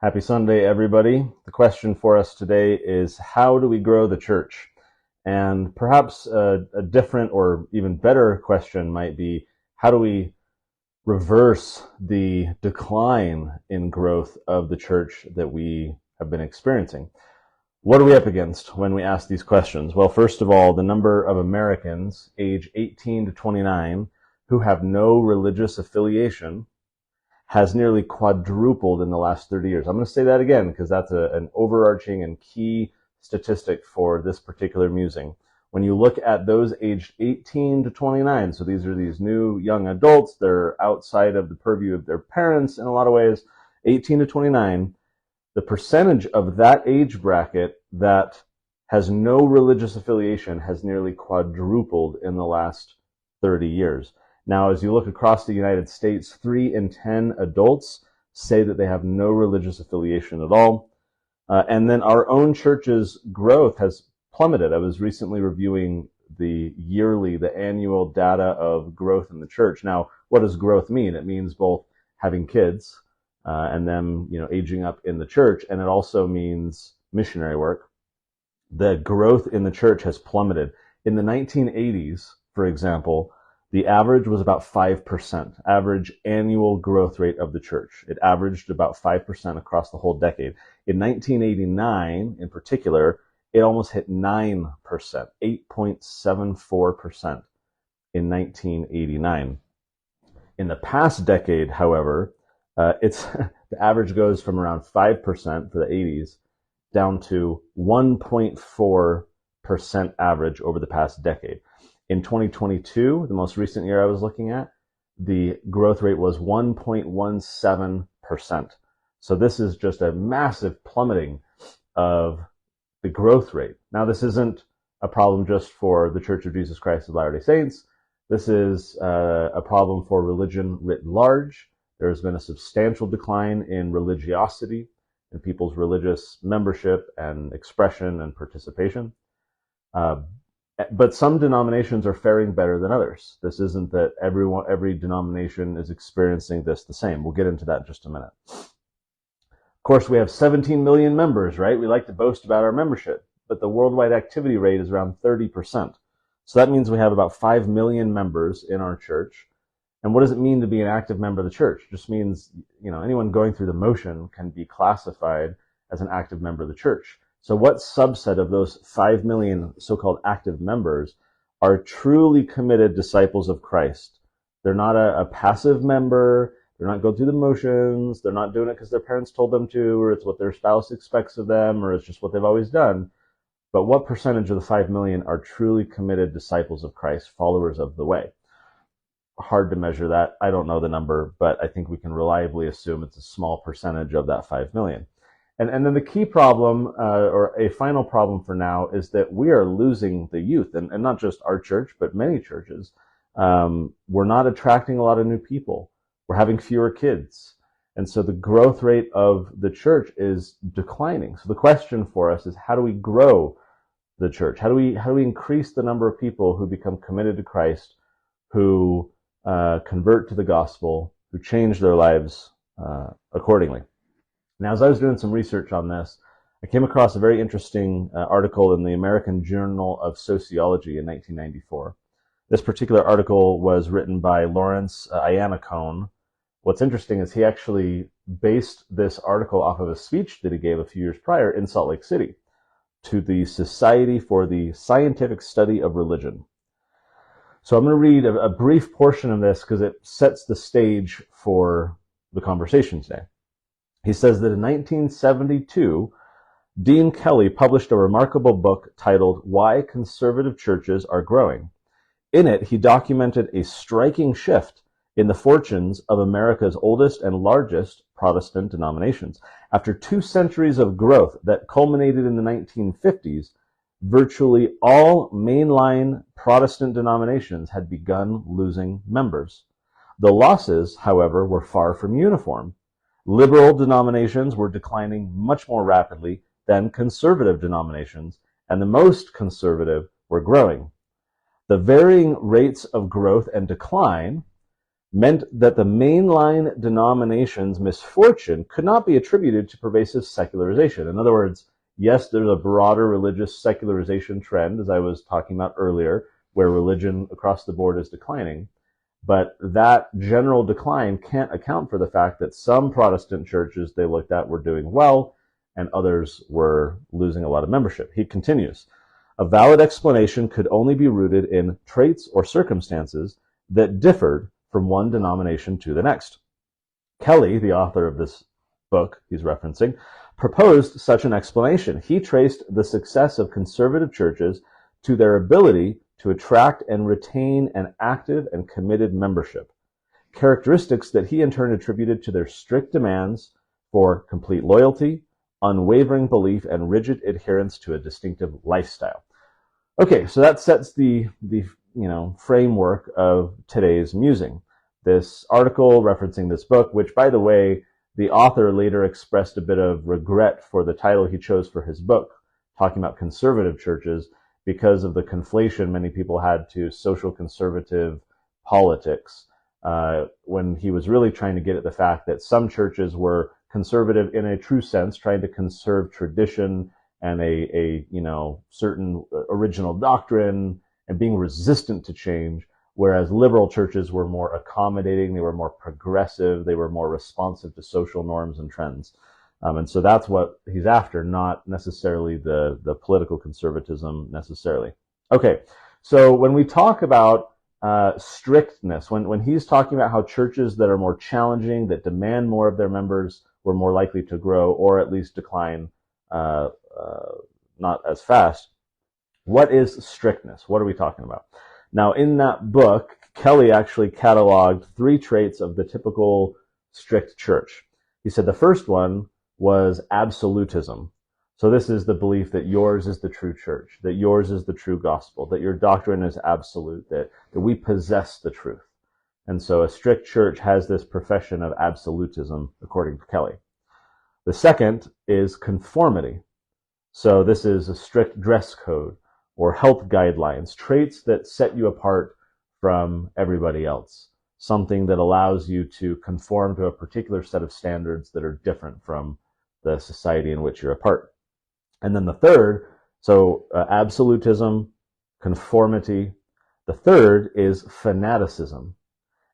Happy Sunday, everybody. The question for us today is, how do we grow the church? And perhaps a different or even better question might be, how do we reverse the decline in growth of the church that we have been experiencing? What are we up against when we ask these questions? Well, first of all, the number of Americans age 18 to 29 who have no religious affiliation has nearly quadrupled in the last 30 years. I'm going to say that again because that's an overarching and key statistic for this particular musing. When you look at those aged 18 to 29, so these are these new young adults, they're outside of the purview of their parents in a lot of ways, 18 to 29, the percentage of that age bracket that has no religious affiliation has nearly quadrupled in the last 30 years. Now, as you look across the United States, 3 in 10 adults say that they have no religious affiliation at all. And then our own church's growth has plummeted. I was recently reviewing the annual data of growth in the church. Now, what does growth mean? It means both having kids and them, aging up in the church, and it also means missionary work. The growth in the church has plummeted. In the 1980s, for example, the average was about 5%, average annual growth rate of the church. It averaged about 5% across the whole decade. In 1989, in particular, it almost hit 9%, 8.74% in 1989. In the past decade, however, the average goes from around 5% for the 80s down to 1.4% average over the past decade. In 2022, the most recent year I was looking at, the growth rate was 1.17%. So this is just a massive plummeting of the growth rate. Now, this isn't a problem just for the Church of Jesus Christ of Latter-day Saints. This is a problem for religion writ large. There's been a substantial decline in religiosity, in people's religious membership and expression and participation. But some denominations are faring better than others. This isn't that every denomination is experiencing this the same. We'll get into that in just a minute. Of course, we have 17 million members, right? We like to boast about our membership, but the worldwide activity rate is around 30%. So that means we have about 5 million members in our church. And what does it mean to be an active member of the church? It just means, anyone going through the motion can be classified as an active member of the church. So what subset of those 5 million so-called active members are truly committed disciples of Christ? They're not a passive member. They're not going through the motions. They're not doing it because their parents told them to, or it's what their spouse expects of them, or it's just what they've always done. But what percentage of the 5 million are truly committed disciples of Christ, followers of the way? Hard to measure that. I don't know the number, but I think we can reliably assume it's a small percentage of that 5 million. And then the key problem, or a final problem for now, is that we are losing the youth, and not just our church, but many churches. We're not attracting a lot of new people. We're having fewer kids. And so the growth rate of the church is declining. So the question for us is, how do we grow the church? How do we increase the number of people who become committed to Christ, who convert to the gospel, who change their lives accordingly? Now, as I was doing some research on this, I came across a very interesting article in the American Journal of Sociology in 1994. This particular article was written by Lawrence Iannacone. What's interesting is he actually based this article off of a speech that he gave a few years prior in Salt Lake City to the Society for the Scientific Study of Religion. So I'm going to read a brief portion of this because it sets the stage for the conversation today. He says that in 1972, Dean Kelly published a remarkable book titled Why Conservative Churches Are Growing. In it, he documented a striking shift in the fortunes of America's oldest and largest Protestant denominations. After 2 centuries of growth that culminated in the 1950s, virtually all mainline Protestant denominations had begun losing members. The losses, however, were far from uniform. Liberal denominations were declining much more rapidly than conservative denominations, and the most conservative were growing. The varying rates of growth and decline meant that the mainline denomination's misfortune could not be attributed to pervasive secularization. In other words, yes, there's a broader religious secularization trend, as I was talking about earlier, where religion across the board is declining. But that general decline can't account for the fact that some Protestant churches they looked at were doing well and others were losing a lot of membership. He continues, a valid explanation could only be rooted in traits or circumstances that differed from one denomination to the next. Kelly, the author of this book he's referencing, proposed such an explanation. He traced the success of conservative churches to their ability to attract and retain an active and committed membership, characteristics that he in turn attributed to their strict demands for complete loyalty, unwavering belief, and rigid adherence to a distinctive lifestyle. Okay, so that sets the framework of today's musing. This article referencing this book, which, by the way, the author later expressed a bit of regret for the title he chose for his book, talking about conservative churches, because of the conflation many people had to social conservative politics, when he was really trying to get at the fact that some churches were conservative in a true sense, trying to conserve tradition and a certain original doctrine and being resistant to change, whereas liberal churches were more accommodating, they were more progressive, they were more responsive to social norms and trends. And so that's what he's after, not necessarily the political conservatism necessarily. Okay, so when we talk about strictness, when he's talking about how churches that are more challenging, that demand more of their members, were more likely to grow or at least decline not as fast, what is strictness? What are we talking about? Now, in that book, Kelly actually cataloged 3 traits of the typical strict church. He said the first one was absolutism. So this is the belief that yours is the true church, that yours is the true gospel, that your doctrine is absolute, that we possess the truth. And so a strict church has this profession of absolutism, according to Kelly. The second is conformity. So this is a strict dress code or health guidelines, traits that set you apart from everybody else, something that allows you to conform to a particular set of standards that are different from the society in which you're a part. And then the third, absolutism, conformity. The third is fanaticism.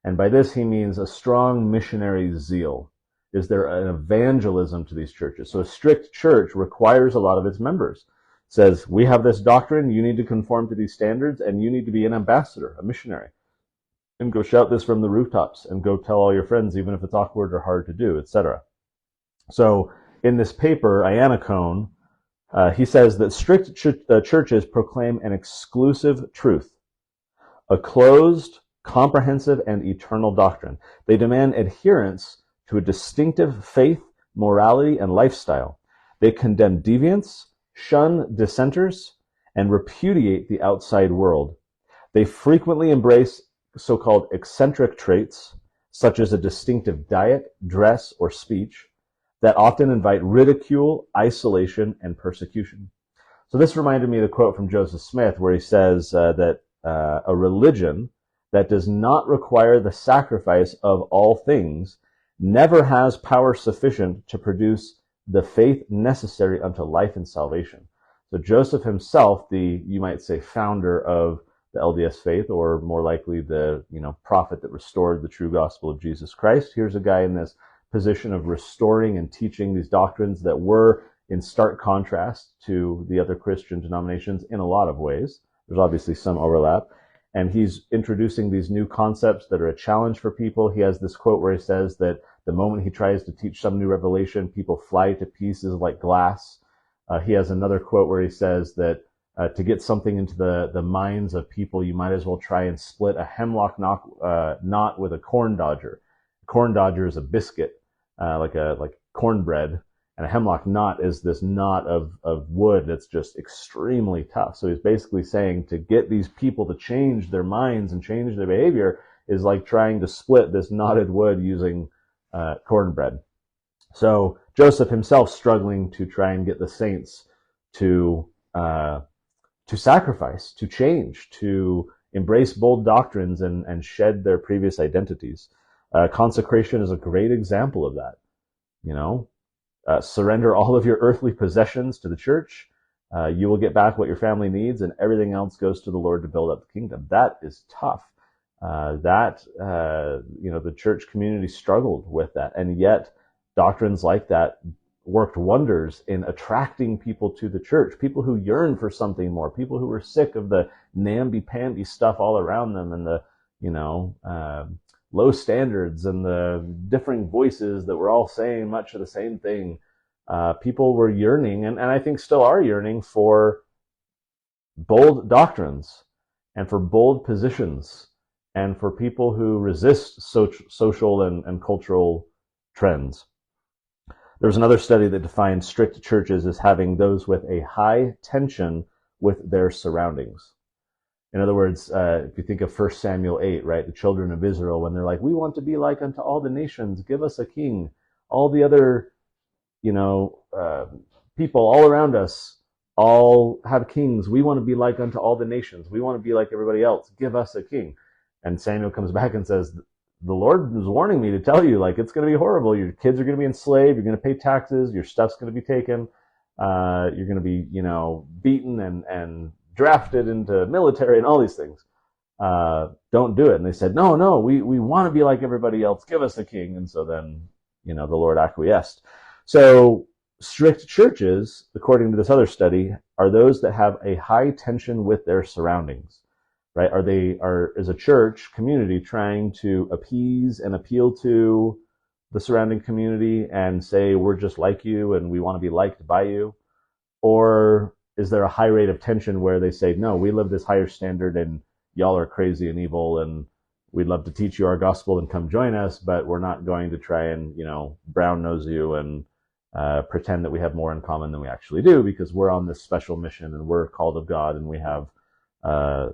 And by this he means a strong missionary zeal. Is there an evangelism to these churches? So a strict church requires a lot of its members. It says, we have this doctrine, you need to conform to these standards, and you need to be an ambassador, a missionary. And go shout this from the rooftops, and go tell all your friends, even if it's awkward or hard to do, etc. So in this paper, Iannacone, he says that strict churches proclaim an exclusive truth, a closed, comprehensive, and eternal doctrine. They demand adherence to a distinctive faith, morality, and lifestyle. They condemn deviance, shun dissenters, and repudiate the outside world. They frequently embrace so-called eccentric traits, such as a distinctive diet, dress, or speech, that often invite ridicule, isolation, and persecution. So this reminded me of the quote from Joseph Smith, where he says that a religion that does not require the sacrifice of all things never has power sufficient to produce the faith necessary unto life and salvation. So Joseph himself, you might say, founder of the LDS faith, or more likely the prophet that restored the true gospel of Jesus Christ. Here's a guy in this position of restoring and teaching these doctrines that were in stark contrast to the other Christian denominations in a lot of ways. There's obviously some overlap. And he's introducing these new concepts that are a challenge for people. He has this quote where he says that the moment he tries to teach some new revelation, people fly to pieces like glass. He has another quote where he says that to get something into the minds of people, you might as well try and split a hemlock knot with a corn dodger. A corn dodger is a biscuit, like cornbread, and a hemlock knot is this knot of wood that's just extremely tough. So he's basically saying to get these people to change their minds and change their behavior is like trying to split this knotted wood using cornbread. So Joseph himself struggling to try and get the saints to sacrifice, to change, to embrace bold doctrines and shed their previous identities. Consecration is a great example of that. Surrender all of your earthly possessions to the church. You will get back what your family needs, and everything else goes to the Lord to build up the kingdom. That is tough. The church community struggled with that, and yet doctrines like that worked wonders in attracting people to the church, people who yearn for something more, people who were sick of the namby-pamby stuff all around them, and the low standards and the differing voices that were all saying much of the same thing. People were yearning, and I think still are yearning, for bold doctrines and for bold positions and for people who resist social and cultural trends. There was another study that defined strict churches as having those with a high tension with their surroundings. In other words, if you think of 1 Samuel 8, right, the children of Israel, when they're like, we want to be like unto all the nations, give us a king. All the other, people all around us all have kings. We want to be like unto all the nations. We want to be like everybody else. Give us a king. And Samuel comes back and says, the Lord was warning me to tell you, it's going to be horrible. Your kids are going to be enslaved. You're going to pay taxes. Your stuff's going to be taken. You're going to be, beaten and drafted into military and all these things. Don't do it. And they said, no, we want to be like everybody else. Give us a king. And so then, the Lord acquiesced. So strict churches, according to this other study, are those that have a high tension with their surroundings. Right? Is a church community trying to appease and appeal to the surrounding community and say, we're just like you and we want to be liked by you? Or is there a high rate of tension where they say, no, we live this higher standard and y'all are crazy and evil and we'd love to teach you our gospel and come join us, but we're not going to try and, brown nose you and pretend that we have more in common than we actually do, because we're on this special mission and we're called of God and we have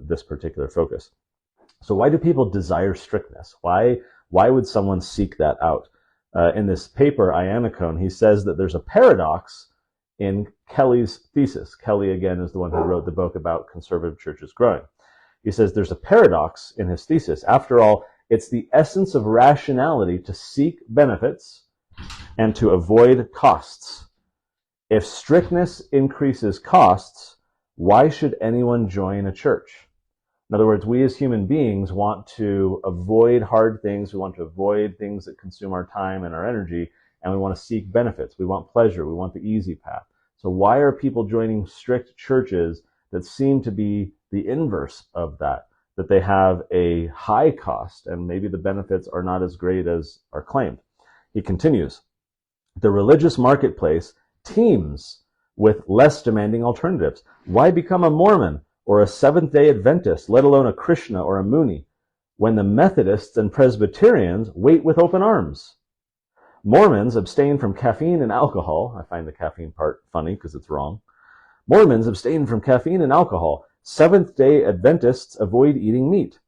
this particular focus. So why do people desire strictness? Why would someone seek that out? In this paper, Ianacone, he says that there's a paradox in Kelly's thesis. Kelly, again, is the one who wrote the book about conservative churches growing. He says there's a paradox in his thesis. After all, it's the essence of rationality to seek benefits and to avoid costs. If strictness increases costs, why should anyone join a church? In other words, we as human beings want to avoid hard things. We want to avoid things that consume our time and our energy, and we want to seek benefits. We want pleasure. We want the easy path. So why are people joining strict churches that seem to be the inverse of that they have a high cost and maybe the benefits are not as great as are claimed? He continues, the religious marketplace teems with less demanding alternatives. Why become a Mormon or a Seventh-day Adventist, let alone a Krishna or a Mooney, when the Methodists and Presbyterians wait with open arms? Mormons abstain from caffeine and alcohol. I find the caffeine part funny because it's wrong. Mormons abstain from caffeine and alcohol. Seventh-day Adventists avoid eating meat.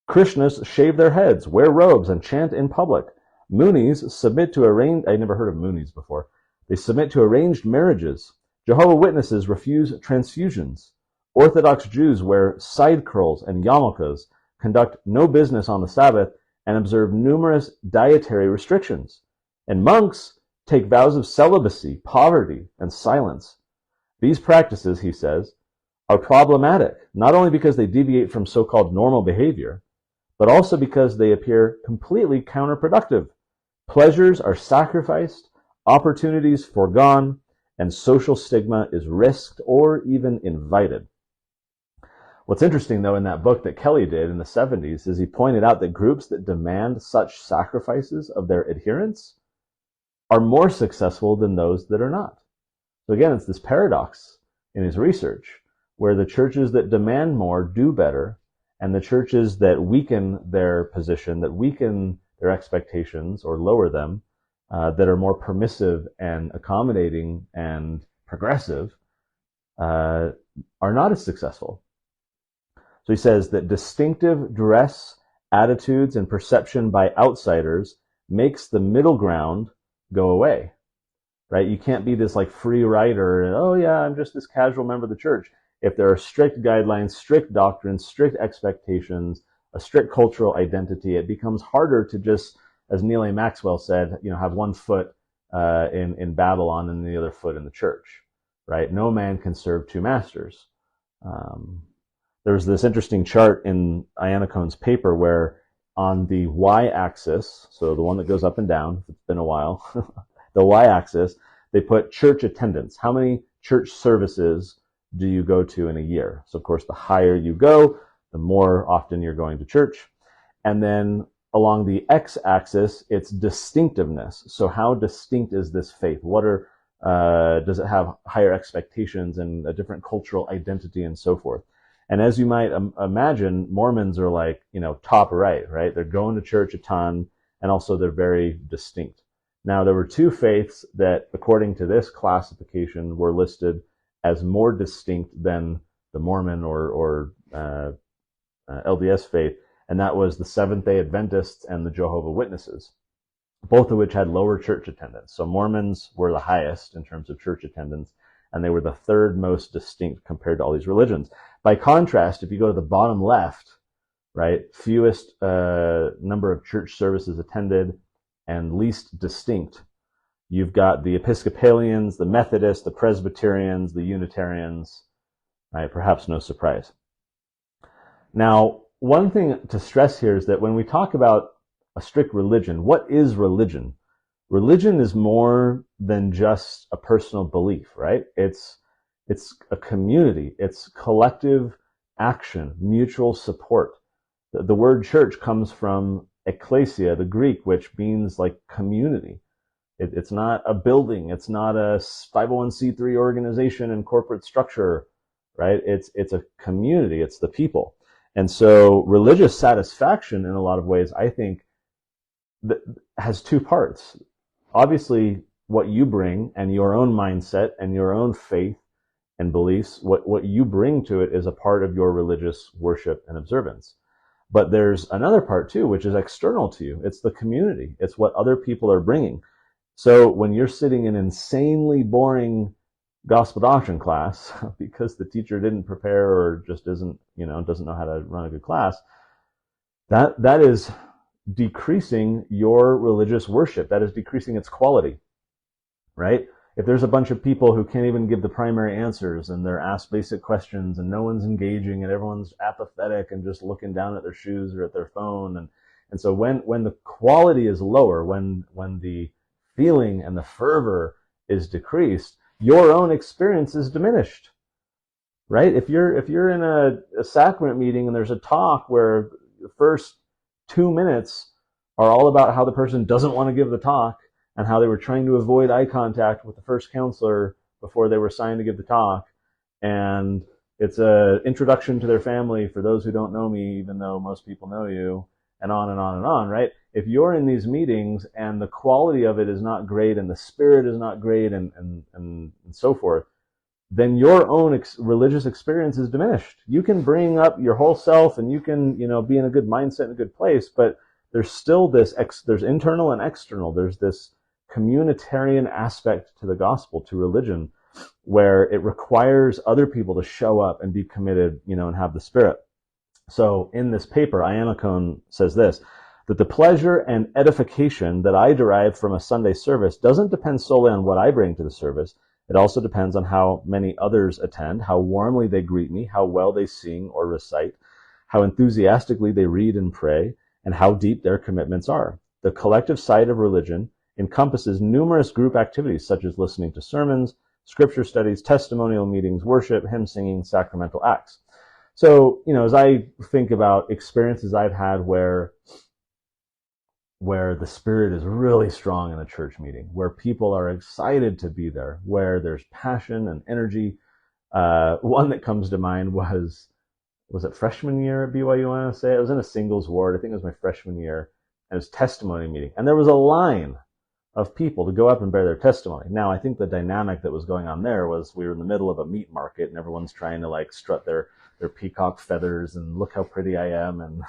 Krishnas shave their heads, wear robes, and chant in public. Moonies submit to I never heard of Moonies before. They submit to arranged marriages. Jehovah's Witnesses refuse transfusions. Orthodox Jews wear side curls and yarmulkes, conduct no business on the Sabbath, and observe numerous dietary restrictions. And monks take vows of celibacy, poverty, and silence. These practices, he says, are problematic, not only because they deviate from so-called normal behavior, but also because they appear completely counterproductive. Pleasures are sacrificed, opportunities foregone, and social stigma is risked or even invited. What's interesting, though, in that book that Kelly did in the 70s is he pointed out that groups that demand such sacrifices of their adherents are more successful than those that are not. So again, it's this paradox in his research where the churches that demand more do better, and the churches that weaken their position, that weaken their expectations or lower them, that are more permissive and accommodating and progressive, are not as successful. So he says that distinctive dress, attitudes, and perception by outsiders makes the middle ground go away, right? You can't be this free rider and, oh yeah, I'm just this casual member of the church. if there are strict guidelines, strict doctrines, strict expectations, a strict cultural identity, it becomes harder to just, as Neal A. Maxwell said, have one foot in Babylon and the other foot in the church, right? No man can serve two masters. There's this interesting chart in Iannacone's paper where on the y-axis, so the one that goes up and down, it's been a while, the y-axis, they put church attendance. How many church services do you go to in a year? So, of course, the higher you go, the more often you're going to church. And then along the x-axis, it's distinctiveness. So how distinct is this faith? Does it have higher expectations and a different cultural identity and so forth? And as you might imagine, Mormons are like, top right? They're going to church a ton, and also they're very distinct. Now, there were two faiths that, according to this classification, were listed as more distinct than the Mormon or LDS faith, and that was the Seventh-day Adventists and the Jehovah's Witnesses, both of which had lower church attendance. So Mormons were the highest in terms of church attendance, and they were the third most distinct compared to all these religions. By contrast, if you go to the bottom left, fewest number of church services attended and least distinct, you've got the Episcopalians, the Methodists, the Presbyterians, the Unitarians, perhaps no surprise. Now, one thing to stress here is that when we talk about a strict religion, what is religion? Religion is more than just a personal belief, right? It's a community. It's collective action, mutual support. The word church comes from ecclesia, the Greek, which means like community. It's not a building. It's not a 501c3 organization and corporate structure, right? It's a community. It's the people. And so religious satisfaction, in a lot of ways, I think, has two parts. Obviously, what you bring and your own mindset and your own faith and beliefs, what you bring to it is a part of your religious worship and observance. But there's another part too, which is external to you. It's the community. It's what other people are bringing. So when you're sitting in insanely boring gospel doctrine class because the teacher didn't prepare or just doesn't know how to run a good class, that is decreasing your religious worship. That is decreasing its quality, right? If there's a bunch of people who can't even give the primary answers and they're asked basic questions and no one's engaging and everyone's apathetic and just looking down at their shoes or at their phone, and so when the quality is lower, when the feeling and the fervor is decreased, your own experience is diminished, right? If you're in a sacrament meeting and there's a talk where the first 2 minutes are all about how the person doesn't want to give the talk and how they were trying to avoid eye contact with the first counselor before they were assigned to give the talk, and it's an introduction to their family for those who don't know me, even though most people know you, and on and on and on, right? If you're in these meetings and the quality of it is not great and the spirit is not great and so forth, then your own religious experience is diminished. You can bring up your whole self and you can, be in a good mindset and a good place, but there's still there's internal and external. There's this communitarian aspect to the gospel, to religion, where it requires other people to show up and be committed, and have the spirit. So in this paper, Iannacone says this, that the pleasure and edification that I derive from a Sunday service doesn't depend solely on what I bring to the service. It also depends on how many others attend, how warmly they greet me, how well they sing or recite, how enthusiastically they read and pray, and how deep their commitments are. The collective side of religion encompasses numerous group activities such as listening to sermons, scripture studies, testimonial meetings, worship, hymn singing, sacramental acts. So, as I think about experiences I've had where the spirit is really strong in a church meeting, where people are excited to be there, where there's passion and energy. One that comes to mind was it freshman year at BYU, I want to say? I was in a singles ward. I think it was my freshman year. And it was testimony meeting. And there was a line of people to go up and bear their testimony. Now, I think the dynamic that was going on there was we were in the middle of a meat market and everyone's trying to strut their peacock feathers and look how pretty I am and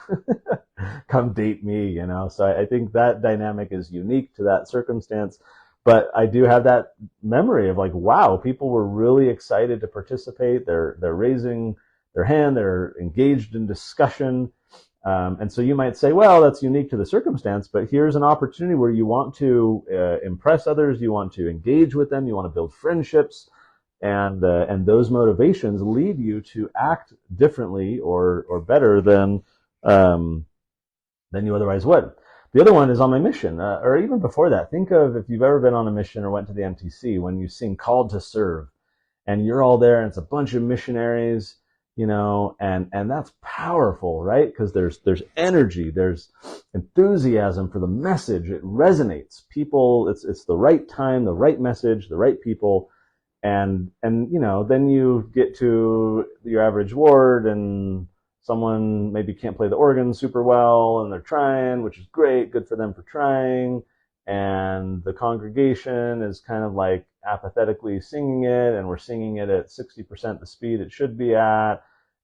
come date me, So I think that dynamic is unique to that circumstance. But I do have that memory of like, wow, people were really excited to participate. They're raising their hand. They're engaged in discussion. And so you might say, well, that's unique to the circumstance, but here's an opportunity where you want to impress others, you want to engage with them, you want to build friendships, and those motivations lead you to act differently or better than you otherwise would. The other one is on my mission, or even before that. Think of if you've ever been on a mission or went to the MTC when you sing "Called to Serve," and you're all there, and it's a bunch of missionaries, and that's powerful, right? Because there's energy, there's enthusiasm for the message. It resonates. People, it's the right time, the right message, the right people, and then you get to your average ward, and someone maybe can't play the organ super well, and they're trying, which is great, good for them for trying, and the congregation is kind of like apathetically singing it, and we're singing it at 60% the speed it should be at,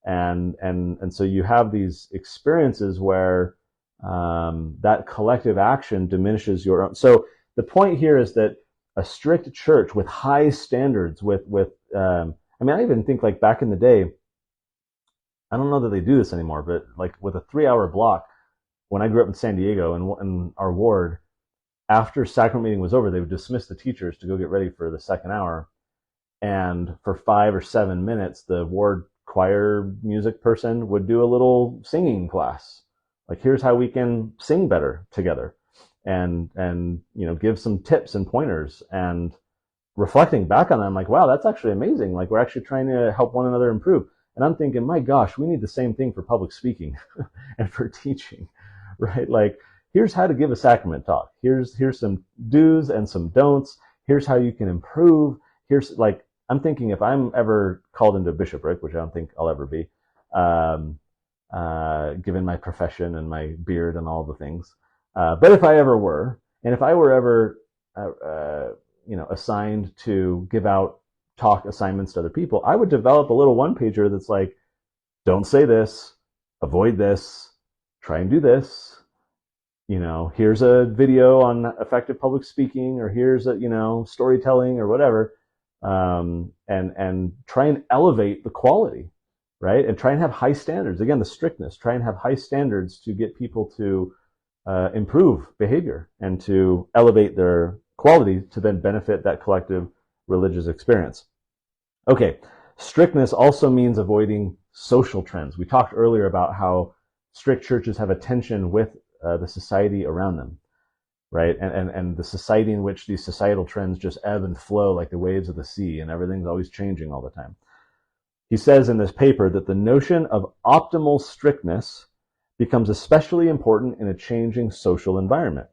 and so you have these experiences where that collective action diminishes your own. So the point here is that a strict church with high standards, I even think like back in the day, I don't know that they do this anymore, but like with a 3-hour block, when I grew up in San Diego and our ward, after sacrament meeting was over, they would dismiss the teachers to go get ready for the second hour. And for 5 or 7 minutes, the ward choir music person would do a little singing class. Like, here's how we can sing better together, and give some tips and pointers. And reflecting back on that, I'm like, wow, that's actually amazing. Like, we're actually trying to help one another improve. And I'm thinking, my gosh, we need the same thing for public speaking and for teaching, right? Like, here's how to give a sacrament talk. Here's some do's and some don'ts. Here's how you can improve. Here's, like, I'm thinking if I'm ever called into bishopric, which I don't think I'll ever be, given my profession and my beard and all the things. But if I ever were, and if I were ever, assigned to give out talk assignments to other people, I would develop a little one-pager that's like, don't say this, avoid this, try and do this. Here's a video on effective public speaking, or here's a, storytelling or whatever. And try and elevate the quality, right? And try and have high standards. Again, the strictness, try and have high standards to get people to improve behavior and to elevate their quality to then benefit that collective religious experience. Okay, strictness also means avoiding social trends. We talked earlier about how strict churches have a tension with the society around them, right? And the society in which these societal trends just ebb and flow like the waves of the sea, and everything's always changing all the time. He says in this paper that the notion of optimal strictness becomes especially important in a changing social environment.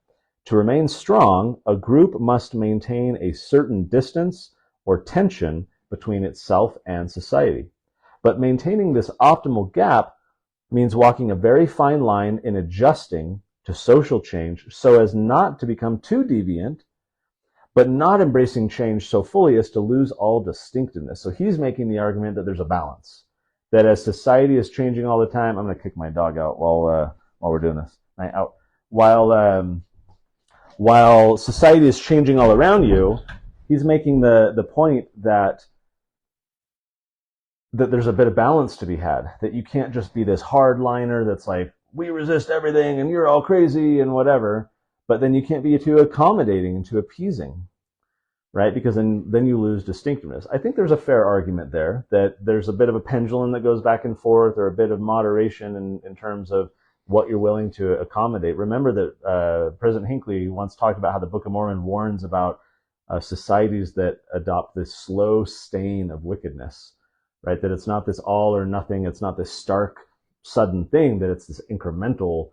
To remain strong, a group must maintain a certain distance or tension between itself and society. But maintaining this optimal gap means walking a very fine line in adjusting to social change so as not to become too deviant, but not embracing change so fully as to lose all distinctiveness. So he's making the argument that there's a balance, that as society is changing all the time, I'm going to kick my dog out while we're doing this. While society is changing all around you, he's making the point that there's a bit of balance to be had, that you can't just be this hardliner that's like, we resist everything and you're all crazy and whatever, but then you can't be too accommodating and too appeasing, right? Because then you lose distinctiveness. I think there's a fair argument there that there's a bit of a pendulum that goes back and forth, or a bit of moderation in terms of what you're willing to accommodate. Remember that President Hinckley once talked about how the Book of Mormon warns about societies that adopt this slow stain of wickedness, right? That it's not this all or nothing, it's not this stark, sudden thing, that it's this incremental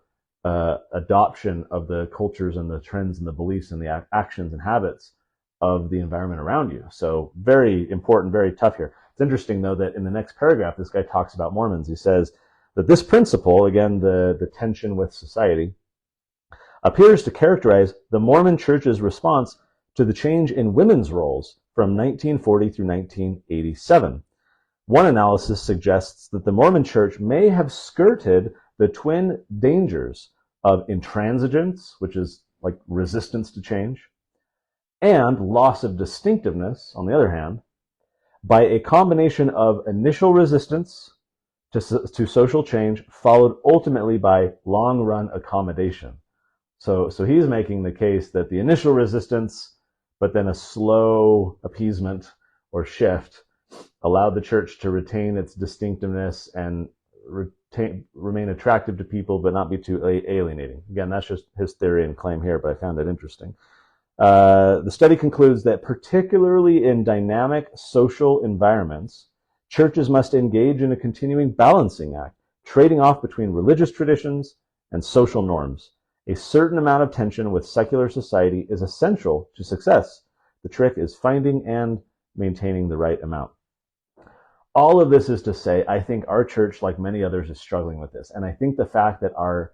adoption of the cultures and the trends and the beliefs and the actions and habits of the environment around you. So very important, very tough here. It's interesting, though, that in the next paragraph, this guy talks about Mormons. He says that this principle, again, the tension with society, appears to characterize the Mormon Church's response to the change in women's roles from 1940 through 1987. One analysis suggests that the Mormon Church may have skirted the twin dangers of intransigence, which is like resistance to change, and loss of distinctiveness, on the other hand, by a combination of initial resistance to social change, followed ultimately by long-run accommodation. So he's making the case that the initial resistance, but then a slow appeasement or shift, allowed the church to retain its distinctiveness and remain attractive to people, but not be too alienating. Again, that's just his theory and claim here, but I found it interesting. The study concludes that particularly in dynamic social environments, churches must engage in a continuing balancing act, trading off between religious traditions and social norms. A certain amount of tension with secular society is essential to success. The trick is finding and maintaining the right amount. All of this is to say, I think our church, like many others, is struggling with this. And I think the fact that our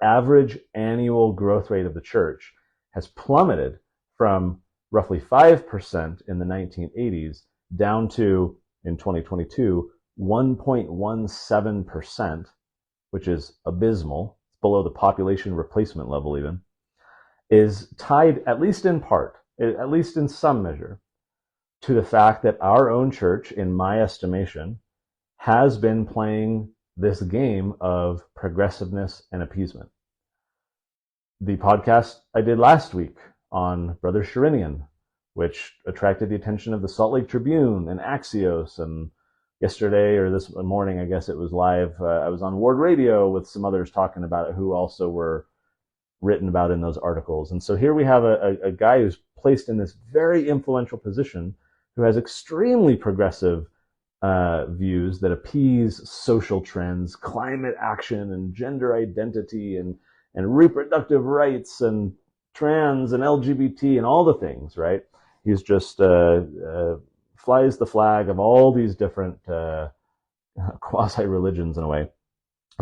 average annual growth rate of the church has plummeted from roughly 5% in the 1980s down to, in 2022, 1.17%, which is abysmal, below the population replacement level even, is tied, at least in part, at least in some measure, to the fact that our own church, in my estimation, has been playing this game of progressiveness and appeasement. The podcast I did last week on Brother Sherinian, which attracted the attention of the Salt Lake Tribune and Axios, and yesterday, or this morning, I guess it was live, I was on Ward Radio with some others talking about it who also were written about in those articles. And so here we have a guy who's placed in this very influential position who has extremely progressive views that appease social trends, climate action and gender identity and reproductive rights and trans and LGBT and all the things, right? He's just flies the flag of all these different quasi-religions in a way.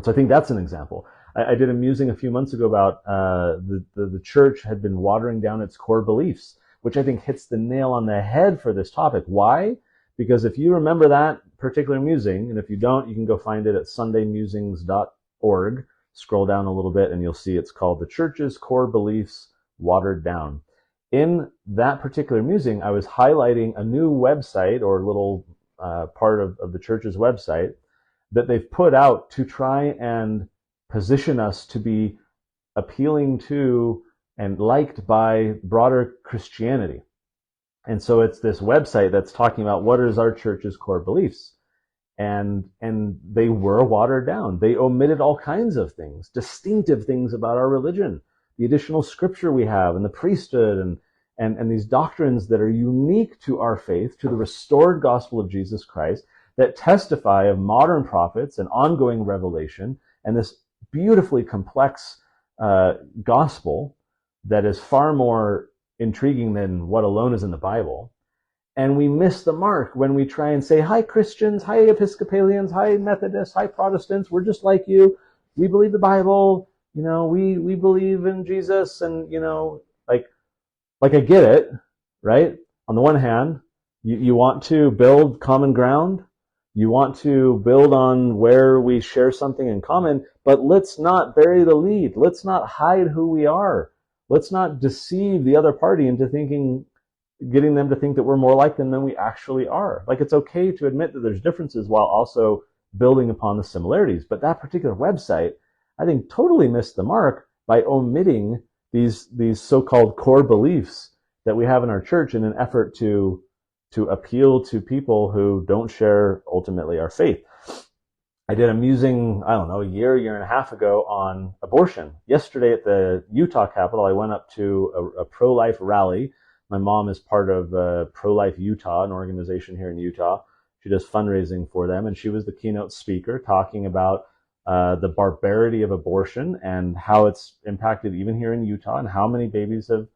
So I think that's an example. I did a musing a few months ago about the church had been watering down its core beliefs, which I think hits the nail on the head for this topic. Why? Because if you remember that particular musing, and if you don't, you can go find it at sundaymusings.org. Scroll down a little bit and you'll see it's called The Church's Core Beliefs Watered Down. In that particular musing, I was highlighting a new website or little part of the church's website that they've put out to try and position us to be appealing to and liked by broader Christianity. And so it's this website that's talking about what is our church's core beliefs. And they were watered down. They omitted all kinds of things, distinctive things about our religion, the additional scripture we have and the priesthood and these doctrines that are unique to our faith, to the restored gospel of Jesus Christ, that testify of modern prophets and ongoing revelation and this beautifully complex gospel that is far more intriguing than what alone is in the Bible. And we miss the mark when we try and say, hi, Christians, hi, Episcopalians, hi, Methodists, hi, Protestants, we're just like you. We believe the Bible, we believe in Jesus, and, like I get it, right? On the one hand, you want to build common ground. You want to build on where we share something in common, but let's not bury the lead. Let's not hide who we are. Let's not deceive the other party into getting them to think that we're more like them than we actually are. Like, it's okay to admit that there's differences while also building upon the similarities. But that particular website, I think, totally missed the mark by omitting these so-called core beliefs that we have in our church in an effort to appeal to people who don't share ultimately our faith. I did a musing, a year and a half ago on abortion. Yesterday at the Utah Capitol, I went up to a pro-life rally. My mom is part of Pro-Life Utah, an organization here in Utah. She does fundraising for them, and she was the keynote speaker talking about the barbarity of abortion and how it's impacted even here in Utah and how many babies have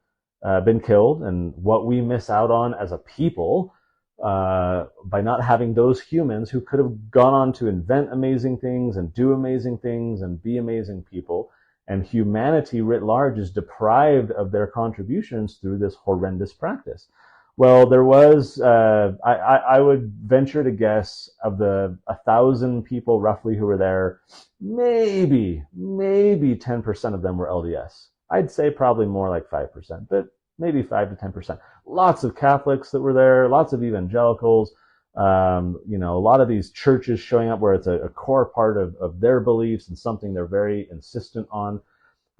been killed and what we miss out on as a people by not having those humans who could have gone on to invent amazing things and do amazing things and be amazing people. And humanity writ large is deprived of their contributions through this horrendous practice. Well, there was, I would venture to guess, of the 1,000 people roughly who were there, maybe 10% of them were LDS. I'd say probably more like 5%, but maybe 5 to 10%. Lots of Catholics that were there, lots of evangelicals, a lot of these churches showing up where it's a core part of their beliefs and something they're very insistent on.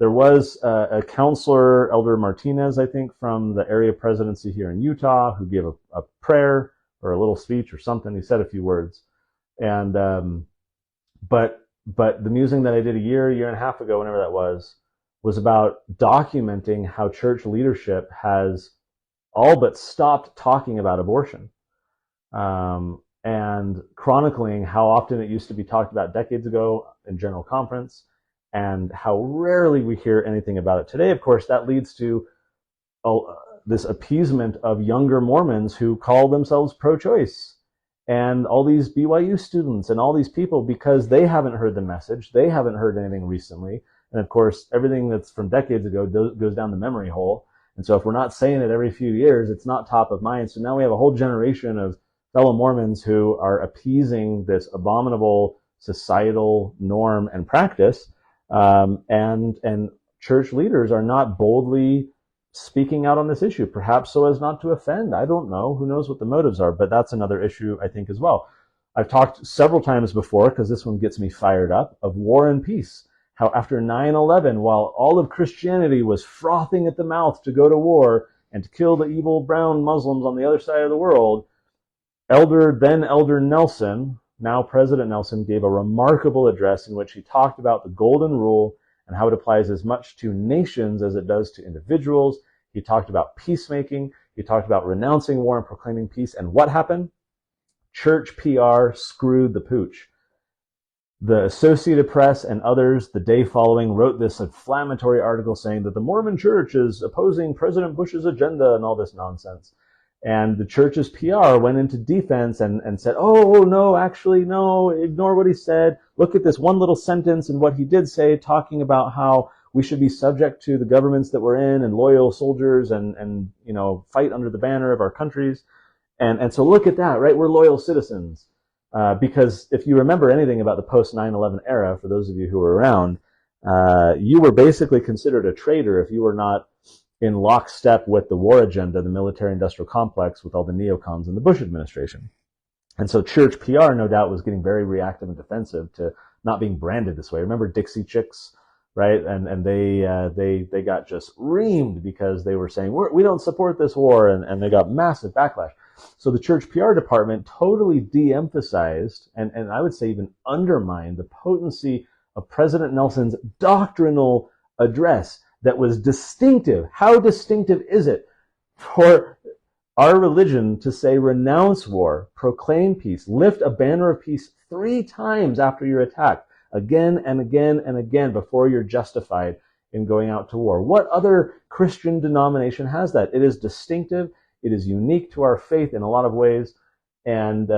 There was a counselor, Elder Martinez, I think, from the area presidency here in Utah, who gave a prayer or a little speech or something. He said a few words. And but the musing that I did a year and a half ago, whenever that was about documenting how church leadership has all but stopped talking about abortion, and chronicling how often it used to be talked about decades ago in General Conference, and how rarely we hear anything about it today. Of course, that leads to this appeasement of younger Mormons who call themselves pro-choice, and all these BYU students and all these people, because they haven't heard the message, they haven't heard anything recently. And of course, everything that's from decades ago goes down the memory hole. And so if we're not saying it every few years, it's not top of mind. So now we have a whole generation of fellow Mormons who are appeasing this abominable societal norm and practice. And church leaders are not boldly speaking out on this issue, perhaps so as not to offend. I don't know. Who knows what the motives are? But that's another issue, I think, as well. I've talked several times before, because this one gets me fired up, of war and peace. How after 9/11, while all of Christianity was frothing at the mouth to go to war and to kill the evil brown Muslims on the other side of the world, then Elder Nelson, now President Nelson, gave a remarkable address in which he talked about the golden rule and how it applies as much to nations as it does to individuals. He talked about peacemaking. He talked about renouncing war and proclaiming peace. And what happened? Church PR screwed the pooch. The Associated Press and others the day following wrote this inflammatory article saying that the Mormon Church is opposing President Bush's agenda and all this nonsense. And the church's PR went into defense and said, oh, no, actually, no, ignore what he said. Look at this one little sentence and what he did say, talking about how we should be subject to the governments that we're in and loyal soldiers and fight under the banner of our countries. And so look at that, right? We're loyal citizens. Because if you remember anything about the post 9/11 era, for those of you who were around, you were basically considered a traitor if you were not in lockstep with the war agenda, the military-industrial complex, with all the neocons in the Bush administration. And so church PR, no doubt, was getting very reactive and defensive to not being branded this way. Remember Dixie Chicks, right? And they got just reamed because they were saying, we don't support this war, and they got massive backlash. So the church PR department totally de-emphasized and I would say even undermined the potency of President Nelson's doctrinal address that was distinctive. How distinctive is it for our religion to say renounce war, proclaim peace, lift a banner of peace 3 times after you're attacked, again and again and again before you're justified in going out to war? What other Christian denomination has that? It is distinctive. It is unique to our faith in a lot of ways, and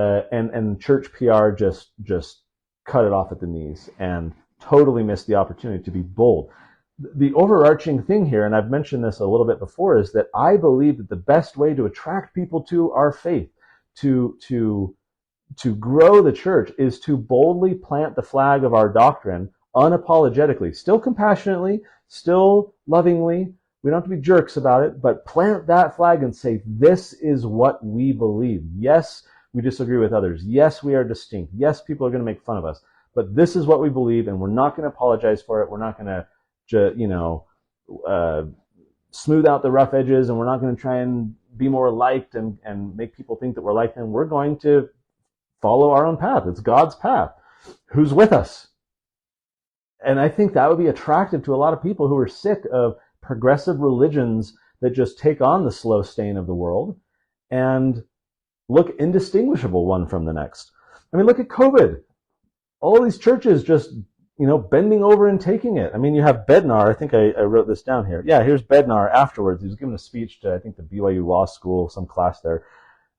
church PR just cut it off at the knees and totally missed the opportunity to be bold. The overarching thing here, and I've mentioned this a little bit before, is that I believe that the best way to attract people to our faith, to grow the church, is to boldly plant the flag of our doctrine unapologetically, still compassionately, still lovingly. We don't have to be jerks about it, but plant that flag and say, this is what we believe. Yes, we disagree with others. Yes, we are distinct. Yes, people are going to make fun of us, but this is what we believe, and we're not going to apologize for it. We're not going to, smooth out the rough edges, and we're not going to try and be more liked and make people think that we're like them. We're going to follow our own path. It's God's path. Who's with us? And I think that would be attractive to a lot of people who are sick of progressive religions that just take on the slow stain of the world and look indistinguishable one from the next. I mean, look at COVID. All these churches just, bending over and taking it. I mean, you have Bednar. I think I wrote this down here. Yeah, here's Bednar afterwards. He was giving a speech to, I think, the BYU Law School, some class there.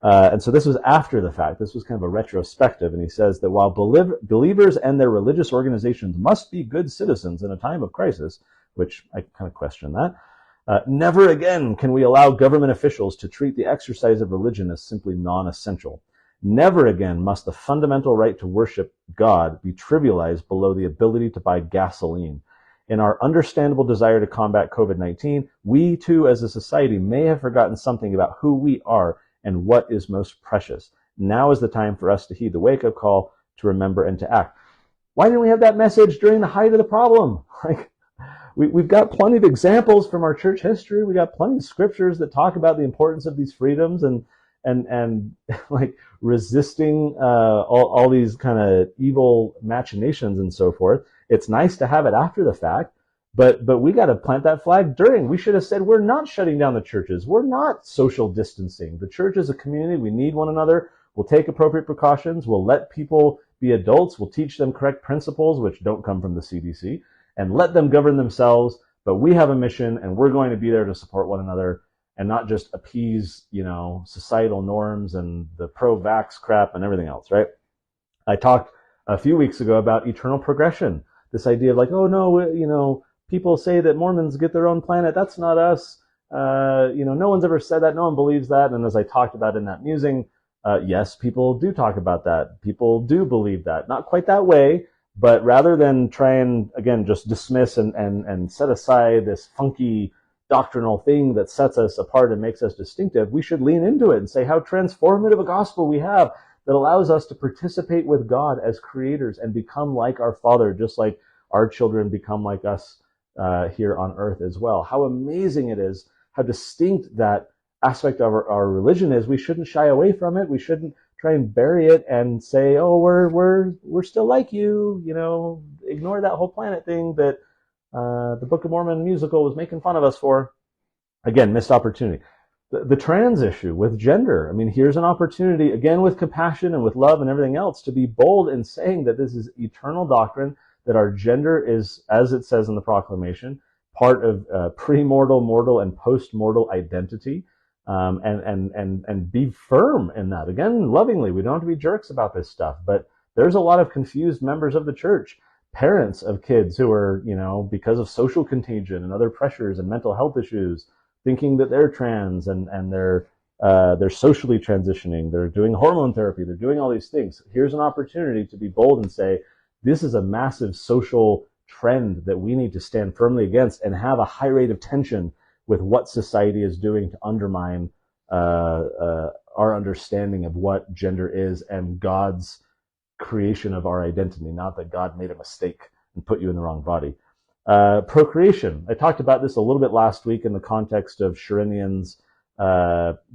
And so this was after the fact. This was kind of a retrospective. And he says that while believers and their religious organizations must be good citizens in a time of crisis, which I kind of question that, never again can we allow government officials to treat the exercise of religion as simply non-essential. Never again must the fundamental right to worship God be trivialized below the ability to buy gasoline. In our understandable desire to combat COVID-19, we too as a society may have forgotten something about who we are and what is most precious. Now is the time for us to heed the wake-up call, to remember and to act. Why didn't we have that message during the height of the problem? We've got plenty of examples from our church history. We got plenty of scriptures that talk about the importance of these freedoms and like resisting all these kind of evil machinations and so forth. It's nice to have it after the fact, but we got to plant that flag during. We should have said, we're not shutting down the churches. We're not social distancing. The church is a community. We need one another. We'll take appropriate precautions. We'll let people be adults. We'll teach them correct principles, which don't come from the CDC, and let them govern themselves. But we have a mission, and we're going to be there to support one another and not just appease, societal norms and the pro-vax crap and everything else, right? I talked a few weeks ago about eternal progression. This idea of like, oh no, people say that Mormons get their own planet. That's not us. No one's ever said that. No one believes that. And as I talked about in that musing, yes, people do talk about that. People do believe that. Not quite that way, but rather than try and, again, just dismiss and set aside this funky doctrinal thing that sets us apart and makes us distinctive, we should lean into it and say how transformative a gospel we have that allows us to participate with God as creators and become like our Father, just like our children become like us here on earth as well. How amazing it is, how distinct that aspect of our religion is. We shouldn't shy away from it. We shouldn't try and bury it and say, oh, we're still like you, ignore that whole planet thing that the Book of Mormon musical was making fun of us for. Again, missed opportunity. The trans issue with gender. I mean, here's an opportunity, again, with compassion and with love and everything else, to be bold in saying that this is eternal doctrine, that our gender is, as it says in the proclamation, part of pre-mortal, mortal, and post-mortal identity. And be firm in that. Again, lovingly. We don't have to be jerks about this stuff, but there's a lot of confused members of the church, parents of kids who are, because of social contagion and other pressures and mental health issues, thinking that they're trans and they're socially transitioning, they're doing hormone therapy, they're doing all these things. Here's an opportunity to be bold and say, this is a massive social trend that we need to stand firmly against and have a high rate of tension with what society is doing to undermine our understanding of what gender is and God's creation of our identity, not that God made a mistake and put you in the wrong body. Procreation. I talked about this a little bit last week in the context of Sherinian's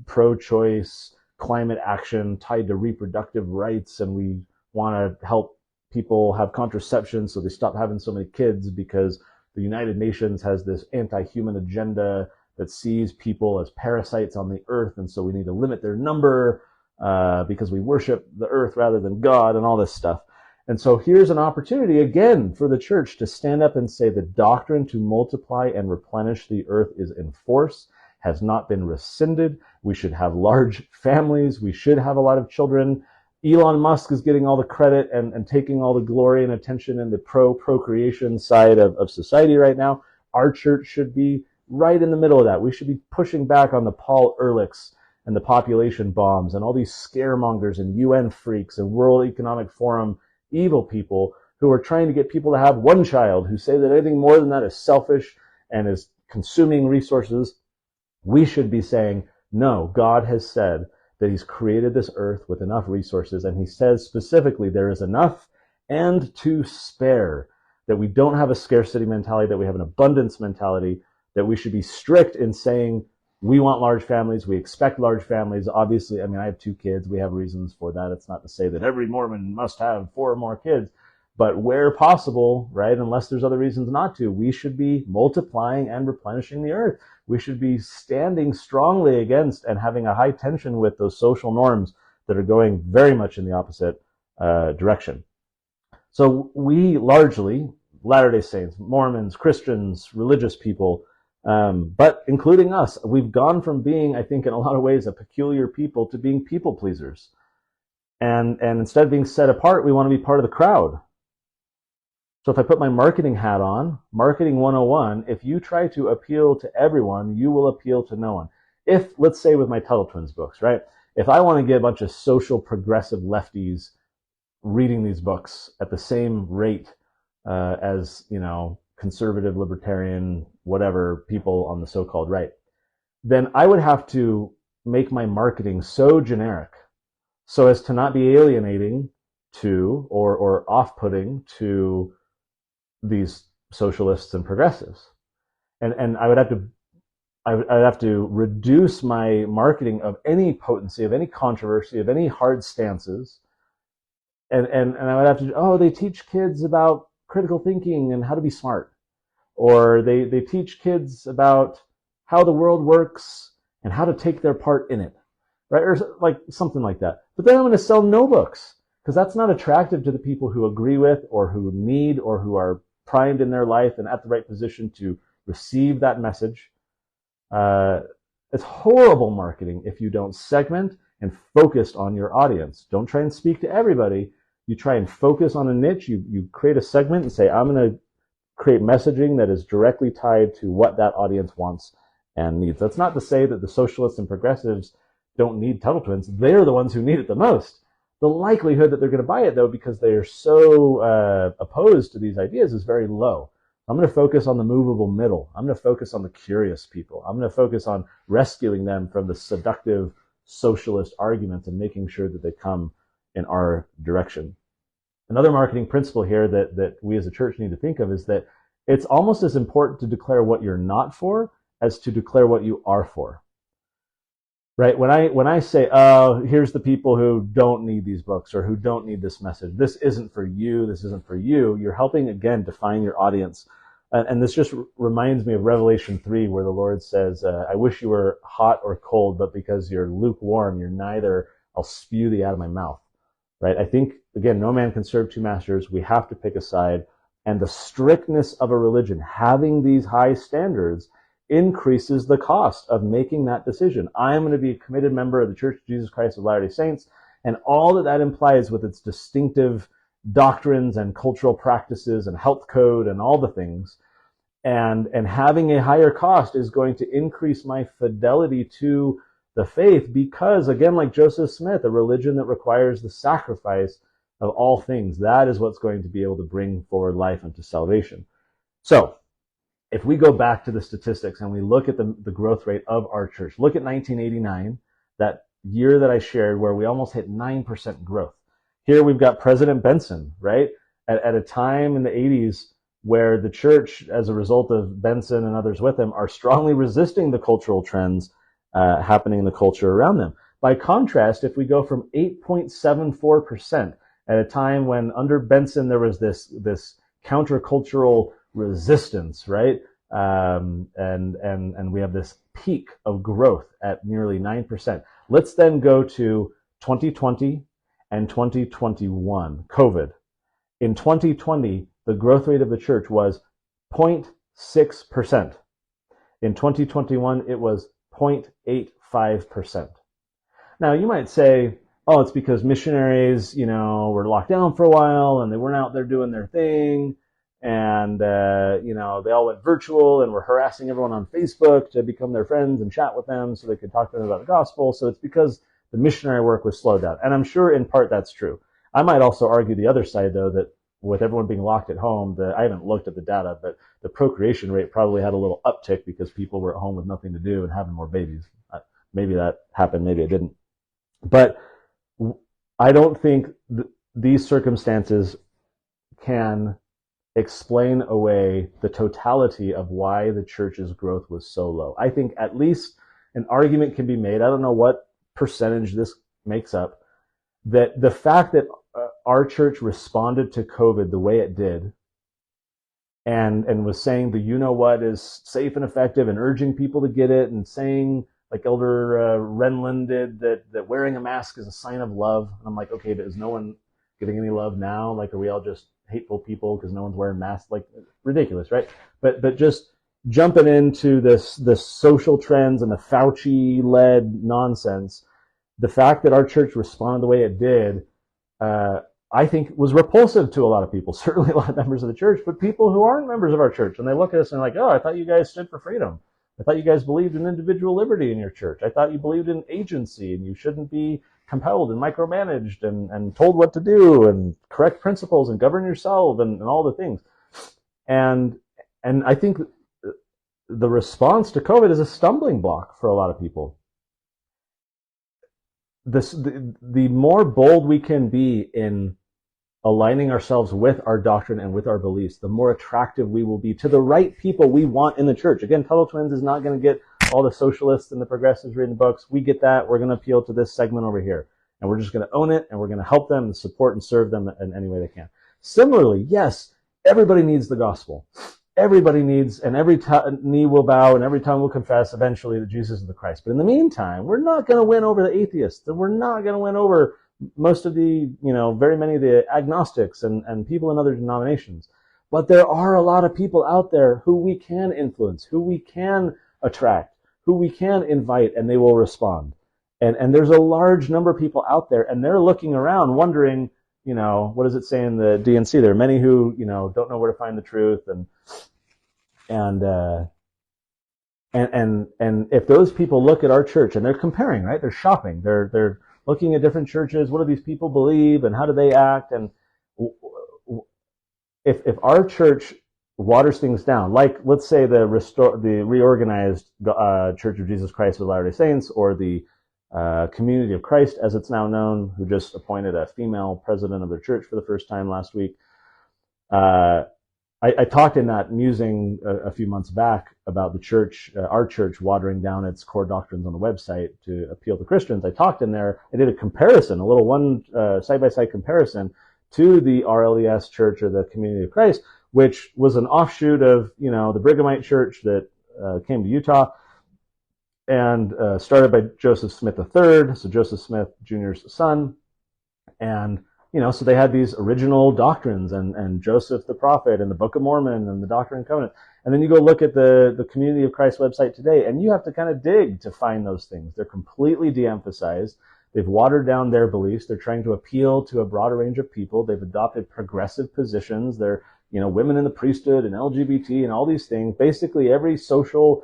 pro-choice climate action tied to reproductive rights, and we want to help people have contraception so they stop having so many kids because the United Nations has this anti-human agenda that sees people as parasites on the earth, and so we need to limit their number because we worship the earth rather than God and all this stuff. And so here's an opportunity, again, for the church to stand up and say the doctrine to multiply and replenish the earth is in force, has not been rescinded. We should have large families. We should have a lot of children. Elon Musk is getting all the credit and taking all the glory and attention in the procreation side of society right now. Our church should be right in the middle of that. We should be pushing back on the Paul Ehrlichs and the population bombs and all these scaremongers and UN freaks and World Economic Forum evil people who are trying to get people to have one child, who say that anything more than that is selfish and is consuming resources. We should be saying, no, God has said that he's created this earth with enough resources, and he says specifically there is enough and to spare, that we don't have a scarcity mentality, that we have an abundance mentality, that we should be strict in saying we want large families, we expect large families. Obviously, I have 2 kids, we have reasons for that. It's not to say that every Mormon must have 4 or more kids, but where possible, right, unless there's other reasons not to, we should be multiplying and replenishing the earth. We should be standing strongly against and having a high tension with those social norms that are going very much in the opposite direction. So we largely, Latter-day Saints, Mormons, Christians, religious people, but including us, we've gone from being, I think, in a lot of ways, a peculiar people to being people pleasers. And instead of being set apart, we want to be part of the crowd. So if I put my marketing hat on, Marketing 101, if you try to appeal to everyone, you will appeal to no one. If, let's say with my Tuttle Twins books, right? If I want to get a bunch of social progressive lefties reading these books at the same rate as, conservative, libertarian, whatever people on the so-called right, then I would have to make my marketing so generic so as to not be alienating to or off-putting to these socialists and progressives. And I would have to reduce my marketing of any potency, of any controversy, of any hard stances. And I would have to, they teach kids about critical thinking and how to be smart. Or they teach kids about how the world works and how to take their part in it, right? Or like something like that. But then I'm going to sell no books because that's not attractive to the people who agree with or who need or who are primed in their life and at the right position to receive that message. It's horrible marketing if you don't segment and focus on your audience. Don't try and speak to everybody. You try and focus on a niche. You create a segment and say, I'm going to create messaging that is directly tied to what that audience wants and needs. That's not to say that the socialists and progressives don't need Tuttle Twins. They're the ones who need it the most. The likelihood that they're going to buy it, though, because they are so opposed to these ideas is very low. I'm going to focus on the movable middle. I'm going to focus on the curious people. I'm going to focus on rescuing them from the seductive socialist arguments and making sure that they come in our direction. Another marketing principle here that we as a church need to think of is that it's almost as important to declare what you're not for as to declare what you are for. Right? When I say, here's the people who don't need these books or who don't need this message, this isn't for you, this isn't for you, you're helping, again, define your audience. And this just reminds me of Revelation 3, where the Lord says, I wish you were hot or cold, but because you're lukewarm, you're neither, I'll spew thee out of my mouth. Right? I think, again, no man can serve two masters. We have to pick a side. And the strictness of a religion, having these high standards, increases the cost of making that decision. I am going to be a committed member of the Church of Jesus Christ of Latter-day Saints, and all that implies with its distinctive doctrines and cultural practices and health code and all the things. And having a higher cost is going to increase my fidelity to the faith because, again, like Joseph Smith, a religion that requires the sacrifice of all things, that is what's going to be able to bring forward life unto salvation. So, if we go back to the statistics and we look at the growth rate of our church, look at 1989, that year that I shared where we almost hit 9% growth. Here we've got President Benson, right? At a time in the 80s where the church, as a result of Benson and others with him, are strongly resisting the cultural trends happening in the culture around them. By contrast, if we go from 8.74% at a time when under Benson there was this countercultural resistance, right? And we have this peak of growth at nearly 9%. Let's then go to 2020 and 2021, COVID. In 2020, the growth rate of the church was 0.6%. In 2021, it was 0.85%. Now, you might say, oh, it's because missionaries, were locked down for a while and they weren't out there doing their thing. And, they all went virtual and were harassing everyone on Facebook to become their friends and chat with them so they could talk to them about the gospel. So it's because the missionary work was slowed down. And I'm sure in part that's true. I might also argue the other side, though, that with everyone being locked at home, I haven't looked at the data, but the procreation rate probably had a little uptick because people were at home with nothing to do and having more babies. Maybe that happened, maybe it didn't. But I don't think these circumstances can explain away the totality of why the church's growth was so low. I think at least an argument can be made, I don't know what percentage this makes up, that the fact that our church responded to COVID the way it did and was saying the you-know-what is safe and effective and urging people to get it and saying, like Elder Renlund did, that wearing a mask is a sign of love. And I'm like, okay, but is no one getting any love now? Like, are we all just hateful people because no one's wearing masks? Like, ridiculous, right? But just jumping into this social trends and the Fauci-led nonsense, the fact that our church responded the way it did, I think was repulsive to a lot of people, certainly a lot of members of the church, but people who aren't members of our church. And they look at us and they're like, oh, I thought you guys stood for freedom. I thought you guys believed in individual liberty in your church. I thought you believed in agency and you shouldn't be compelled and micromanaged and told what to do and correct principles and govern yourself and all the things. And And I think the response to COVID is a stumbling block for a lot of people. The more bold we can be in aligning ourselves with our doctrine and with our beliefs, the more attractive we will be to the right people we want in the church. Again, Tuttle Twins is not going to get all the socialists and the progressives reading the books. We get that. We're going to appeal to this segment over here. And we're just going to own it, and we're going to help them and support and serve them in any way they can. Similarly, yes, everybody needs the gospel. Everybody needs, and every knee will bow and every tongue will confess eventually that Jesus is the Christ. But in the meantime, we're not going to win over the atheists. We're not going to win over most of the, very many of the agnostics and people in other denominations. But there are a lot of people out there who we can influence, who we can attract, who we can invite, and they will respond. And there's a large number of people out there, and they're looking around wondering, what does it say in the D&C? There are many who, don't know where to find the truth, and if those people look at our church and they're comparing, right? They're shopping. They're looking at different churches. What do these people believe, and how do they act? And if our church waters things down, like let's say the reorganized Church of Jesus Christ of Latter-day Saints, or the Community of Christ, as it's now known, who just appointed a female president of their church for the first time last week. I talked in that musing a few months back about the church, our church, watering down its core doctrines on the website to appeal to Christians. I talked in there, I did a comparison, a little one side-by-side comparison to the RLDS church, or the Community of Christ, which was an offshoot of, the Brighamite church that came to Utah, and started by Joseph Smith III, so Joseph Smith Jr.'s son. And, so they had these original doctrines, and Joseph the prophet, and the Book of Mormon, and the Doctrine and Covenant. And then you go look at the Community of Christ website today, and you have to kind of dig to find those things. They're completely de-emphasized. They've watered down their beliefs. They're trying to appeal to a broader range of people. They've adopted progressive positions. They're, women in the priesthood and LGBT and all these things. Basically, every social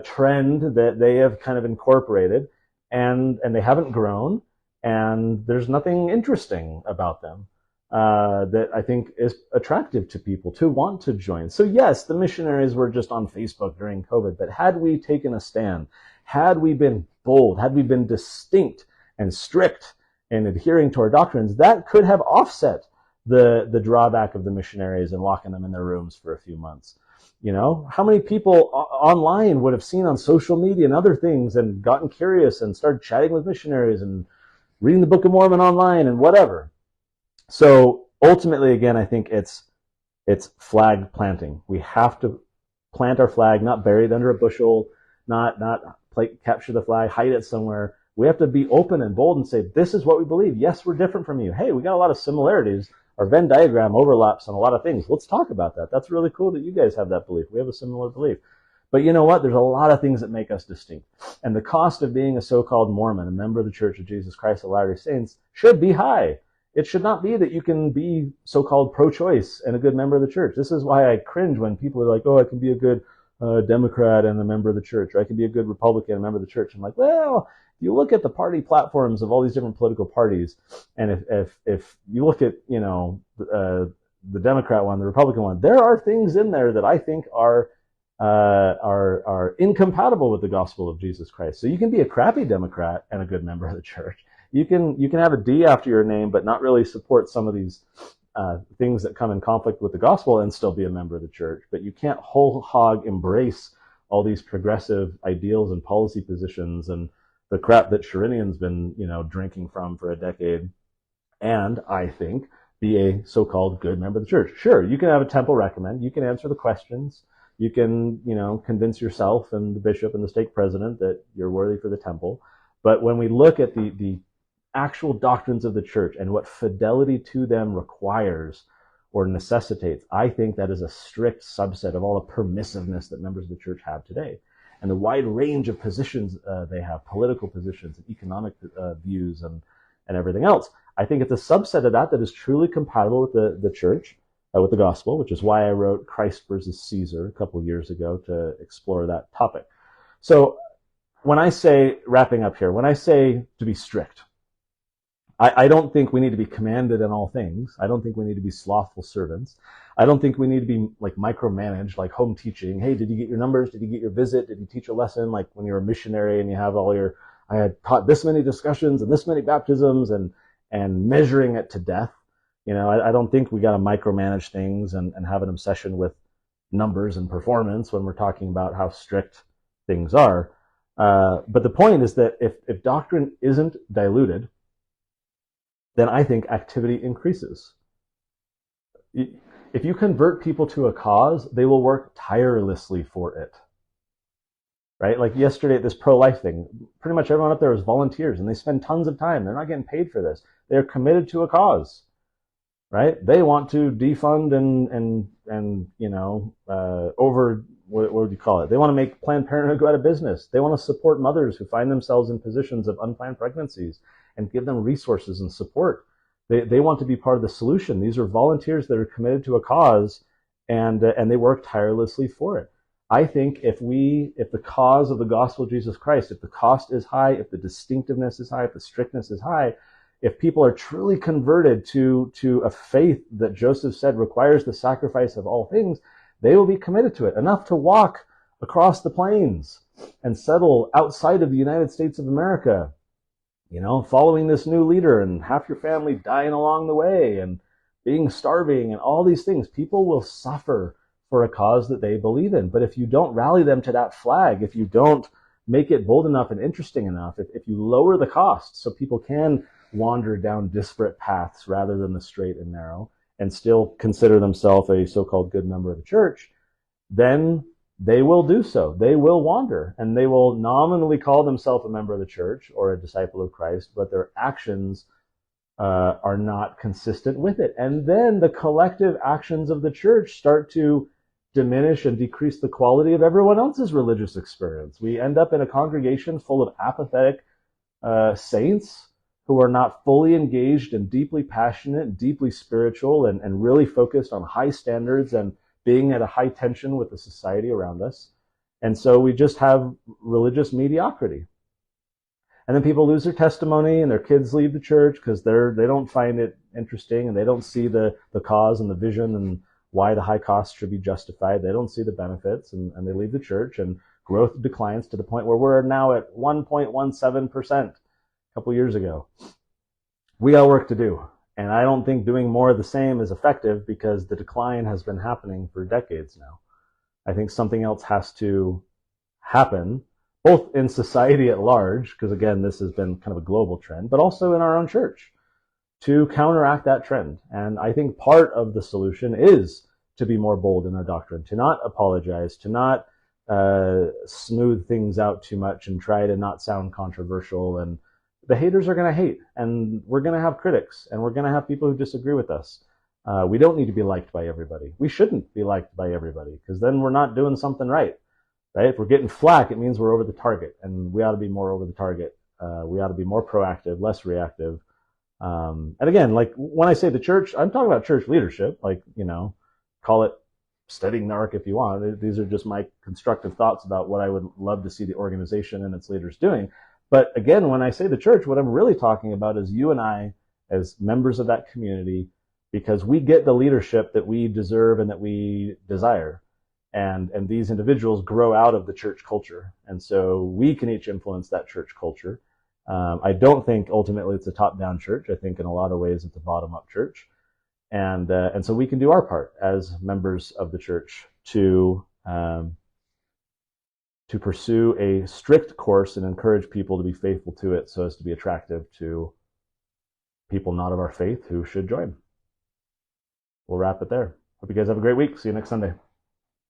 trend that they have kind of incorporated, and they haven't grown, and there's nothing interesting about them that I think is attractive to people to want to join. So yes, the missionaries were just on Facebook during COVID, but had we taken a stand, had we been bold, had we been distinct and strict in adhering to our doctrines, that could have offset the drawback of the missionaries and locking them in their rooms for a few months. How many people online would have seen on social media and other things and gotten curious and started chatting with missionaries and reading the Book of Mormon online and whatever. So ultimately, again, I think it's flag planting. We have to plant our flag, not bury it under a bushel, not capture the flag, hide it somewhere. We have to be open and bold and say, this is what we believe. Yes, we're different from you. Hey, we got a lot of similarities. Our Venn diagram overlaps on a lot of things. Let's talk about that. That's really cool that you guys have that belief. We have a similar belief. But you know what? There's a lot of things that make us distinct. And the cost of being a so-called Mormon, a member of the Church of Jesus Christ of Latter-day Saints, should be high. It should not be that you can be so-called pro-choice and a good member of the church. This is why I cringe when people are like, oh, I can be a good Democrat and a member of the church, or I can be a good Republican and a member of the church. I'm like, well, you look at the party platforms of all these different political parties, and if you look at, the Democrat one, the Republican one, there are things in there that I think are incompatible with the gospel of Jesus Christ. So you can be a crappy Democrat and a good member of the church. You can have a D after your name, but not really support some of these things that come in conflict with the gospel and still be a member of the church. But you can't whole hog embrace all these progressive ideals and policy positions and the crap that Sherinian's been, drinking from for a decade, and I think be a so-called good member of the church. Sure, you can have a temple recommend, you can answer the questions, you can, convince yourself and the bishop and the stake president that you're worthy for the temple. But when we look at the actual doctrines of the church and what fidelity to them requires or necessitates, I think that is a strict subset of all the permissiveness that members of the church have today. And the wide range of positions they have, political positions and economic views and everything else. I think it's a subset of that is truly compatible with the church, with the gospel, which is why I wrote Christ versus Caesar a couple of years ago to explore that topic. So when I say, wrapping up here, when I say to be strict, I don't think we need to be commanded in all things. I don't think we need to be slothful servants. I don't think we need to be like micromanaged, like home teaching. Hey, did you get your numbers? Did you get your visit? Did you teach a lesson? Like when you're a missionary and you have all your, I had taught this many discussions and this many baptisms and measuring it to death. You know, I don't think we got to micromanage things and have an obsession with numbers and performance when we're talking about how strict things are. But the point is that if doctrine isn't diluted, then I think activity increases. If you convert people to a cause, they will work tirelessly for it. Right? Like yesterday at this pro-life thing, pretty much everyone up there was volunteers and they spend tons of time. They're not getting paid for this. They're committed to a cause. Right? They want to defund and you know, over, what would you call it? They want to make Planned Parenthood go out of business. They want to support mothers who find themselves in positions of unplanned pregnancies and give them resources and support. They want to be part of the solution. These are volunteers that are committed to a cause and they work tirelessly for it. I think if the cause of the gospel of Jesus Christ, if the cost is high, if the distinctiveness is high, if the strictness is high, if people are truly converted to a faith that Joseph said requires the sacrifice of all things, they will be committed to it, enough to walk across the plains and settle outside of the United States of America, you know, following this new leader and half your family dying along the way and being starving and all these things. People will suffer for a cause that they believe in. But if you don't rally them to that flag, if you don't make it bold enough and interesting enough, if you lower the cost so people can wander down disparate paths rather than the straight and narrow and still consider themselves a so-called good member of the church, then they will do so. They will wander and they will nominally call themselves a member of the church or a disciple of Christ, but their actions are not consistent with it. And then the collective actions of the church start to diminish and decrease the quality of everyone else's religious experience. We end up in a congregation full of apathetic saints who are not fully engaged and deeply passionate, deeply spiritual, and really focused on high standards and being at a high tension with the society around us. And so we just have religious mediocrity. And then people lose their testimony and their kids leave the church because they don't find it interesting and they don't see the cause and the vision and why the high cost should be justified. They don't see the benefits and they leave the church, and growth declines to the point where we're now at 1.17% a couple years ago. We got work to do. And I don't think doing more of the same is effective because the decline has been happening for decades now. I think something else has to happen, both in society at large, because again, this has been kind of a global trend, but also in our own church to counteract that trend. And I think part of the solution is to be more bold in our doctrine, to not apologize, to not smooth things out too much and try to not sound controversial. And the haters are going to hate, and we're going to have critics, and we're going to have people who disagree with us. We don't need to be liked by everybody. We shouldn't be liked by everybody, because then we're not doing something right. Right? If we're getting flack, it means we're over the target, and we ought to be more over the target. We ought to be more proactive, less reactive. And again, like when I say the church, I'm talking about church leadership, like, you know, call it studying the ark if you want. These are just my constructive thoughts about what I would love to see the organization and its leaders doing. But again, when I say the church, what I'm really talking about is you and I as members of that community, because we get the leadership that we deserve and that we desire. And these individuals grow out of the church culture. And so we can each influence that church culture. I don't think ultimately it's a top-down church. I think in a lot of ways it's a bottom-up church. And so we can do our part as members of the church to pursue a strict course and encourage people to be faithful to it so as to be attractive to people not of our faith who should join. We'll wrap it there. Hope you guys have a great week. See you next Sunday.